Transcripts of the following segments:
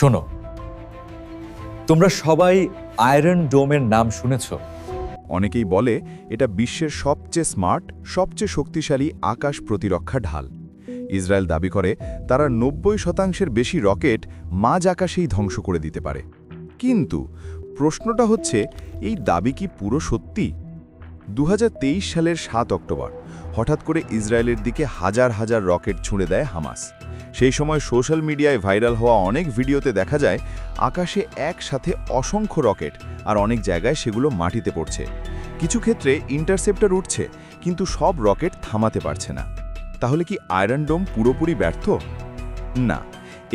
শোনো, তোমরা সবাই আয়রন ডোমের নাম শুনেছ। অনেকেই বলে এটা বিশ্বের সবচেয়ে স্মার্ট, সবচেয়ে শক্তিশালী আকাশ প্রতিরক্ষা ঢাল। ইসরায়েল দাবি করে তারা 90% বেশি রকেট মাঝ আকাশেই ধ্বংস করে দিতে পারে। কিন্তু প্রশ্নটা হচ্ছে, এই দাবি কি পুরো সত্যি? 2023 সালের 7 অক্টোবর হঠাৎ করে ইসরায়েলের দিকে হাজার হাজার রকেট ছুঁড়ে দেয় হামাস। সেই সময় সোশ্যাল মিডিয়ায় ভাইরাল হওয়া অনেক ভিডিওতে দেখা যায় আকাশে একসাথে অসংখ্য রকেট, আর অনেক জায়গায় সেগুলো মাটিতে পড়ছে। কিছু ক্ষেত্রে ইন্টারসেপ্টর উঠছে, কিন্তু সব রকেট থামাতে পারছে না। তাহলে কি আয়রন ডোম পুরোপুরি ব্যর্থ? না,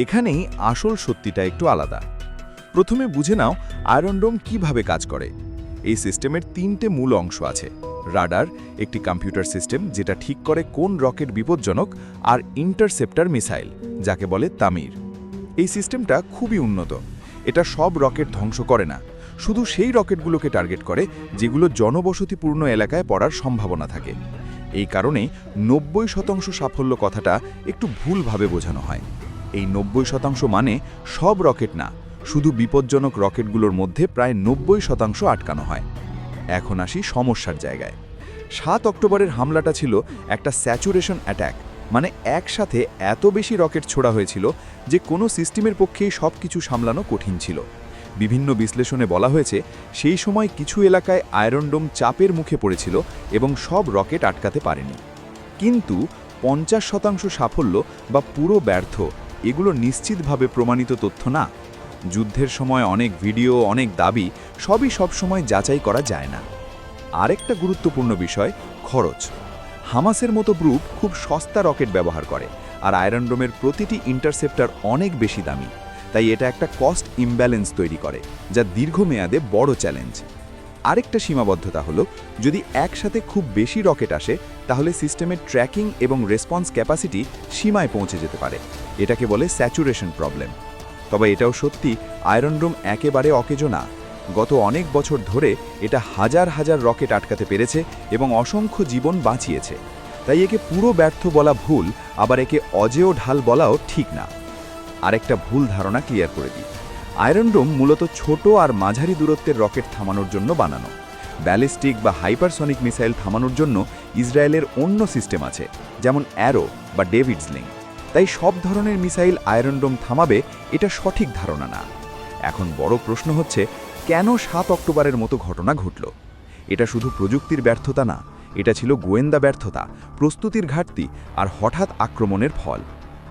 এখানেই আসল সত্যিটা একটু আলাদা। প্রথমে বুঝে নাও আয়রন ডোম কিভাবে কাজ করে। এই সিস্টেমের 3টে মূল অংশ আছে। রাডার, একটি কম্পিউটার সিস্টেম যেটা ঠিক করে কোন রকেট বিপজ্জনক, আর ইন্টারসেপ্টর মিসাইল, যাকে বলে তামির। এই সিস্টেমটা খুবই উন্নত। এটা সব রকেট ধ্বংস করে না, শুধু সেই রকেটগুলোকে টার্গেট করে যেগুলো জনবসতিপূর্ণ এলাকায় পড়ার সম্ভাবনা থাকে। এই কারণেই 90% সাফল্য কথাটা একটু ভুলভাবে বোঝানো হয়। এই 90% মানে সব রকেট না, শুধু বিপজ্জনক রকেটগুলোর মধ্যে প্রায় 90% আটকানো হয়। এখন আসি সমস্যার জায়গায়। 7 অক্টোবরের হামলাটা ছিল একটা স্যাচুরেশন অ্যাট্যাক, মানে একসাথে এত বেশি রকেট ছোড়া হয়েছিল যে কোনো সিস্টেমের পক্ষেই সব কিছু সামলানো কঠিন ছিল। বিভিন্ন বিশ্লেষণে বলা হয়েছে সেই সময় কিছু এলাকায় আয়রন ডোম চাপের মুখে পড়েছিল এবং সব রকেট আটকাতে পারেনি। কিন্তু 50% সাফল্য বা পুরো ব্যর্থ, এগুলো নিশ্চিতভাবে প্রমাণিত তথ্য না। যুদ্ধের সময় অনেক ভিডিও, অনেক দাবি, সবই সবসময় যাচাই করা যায় না। আরেকটা গুরুত্বপূর্ণ বিষয়, খরচ। হামাসের মতো গ্রুপ খুব সস্তা রকেট ব্যবহার করে, আর আয়রন ডোমের প্রতিটি ইন্টারসেপ্টর অনেক বেশি দামি। তাই এটা একটা কস্ট ইমব্যালেন্স তৈরি করে, যা দীর্ঘমেয়াদে বড় চ্যালেঞ্জ। আরেকটা সীমাবদ্ধতা হলো, যদি একসাথে খুব বেশি রকেট আসে তাহলে সিস্টেমের ট্র্যাকিং এবং রেসপন্স ক্যাপাসিটি সীমায় পৌঁছে যেতে পারে। এটাকে বলে স্যাচুরেশন প্রবলেম। তবে এটাও সত্যি, আয়রন ডোম একেবারে অকেজো না। গত অনেক বছর ধরে এটা হাজার হাজার রকেট আটকাতে পেরেছে এবং অসংখ্য জীবন বাঁচিয়েছে। তাই একে পুরো ব্যর্থ বলা ভুল, আবার একে অজেয় ঢাল বলাও ঠিক না। আরেকটা ভুল ধারণা ক্লিয়ার করে দিই। আয়রন ডোম মূলত ছোট আর মাঝারি দূরত্বের রকেট থামানোর জন্য বানানো। ব্যালিস্টিক বা হাইপারসনিক মিসাইল থামানোর জন্য ইসরায়েলের অন্য সিস্টেম আছে, যেমন অ্যারো বা ডেভিডসলিং। তাই সব ধরনের মিসাইল আয়রন ডোম থামাবে, এটা সঠিক ধারণা না। এখন বড় প্রশ্ন হচ্ছে, কেন 7 অক্টোবরের মতো ঘটনা ঘটল? এটা শুধু প্রযুক্তির ব্যর্থতা না, এটা ছিল গোয়েন্দা ব্যর্থতা, প্রস্তুতির ঘাটতি আর হঠাৎ আক্রমণের ফল।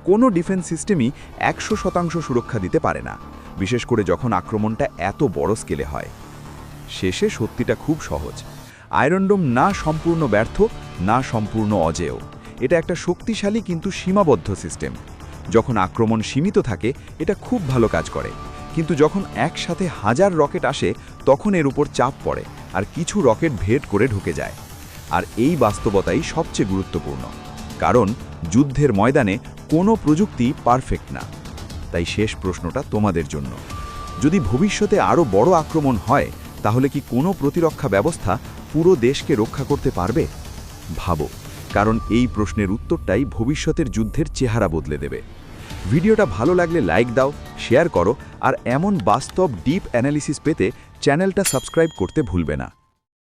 কোনো ডিফেন্স সিস্টেমই 100% সুরক্ষা দিতে পারে না, বিশেষ করে যখন আক্রমণটা এত বড় স্কেলে হয়। শেষে সত্যিটা খুব সহজ, আয়রন ডোম না সম্পূর্ণ ব্যর্থ, না সম্পূর্ণ অজেয়। এটা একটা শক্তিশালী কিন্তু সীমাবদ্ধ সিস্টেম। যখন আক্রমণ সীমিত থাকে এটা খুব ভালো কাজ করে, কিন্তু যখন একসাথে হাজার রকেট আসে তখন এর উপর চাপ পড়ে, আর কিছু রকেট ভেদ করে ঢুকে যায়। আর এই বাস্তবতাই সবচেয়ে গুরুত্বপূর্ণ, কারণ যুদ্ধের ময়দানে কোনো প্রযুক্তি পারফেক্ট না। তাই শেষ প্রশ্নটা তোমাদের জন্য, যদি ভবিষ্যতে আরও বড় আক্রমণ হয় তাহলে কি কোনো প্রতিরক্ষা ব্যবস্থা পুরো দেশকে রক্ষা করতে পারবে? ভাবো, কারণ এই প্রশ্নের উত্তরটাই ভবিষ্যতের যুদ্ধের চেহারা বদলে দেবে। ভিডিওটা ভালো লাগলে লাইক দাও, শেয়ার করো, আর এমন বাস্তব ডিপ অ্যানালিসিস পেতে চ্যানেলটা সাবস্ক্রাইব করতে ভুলবে না।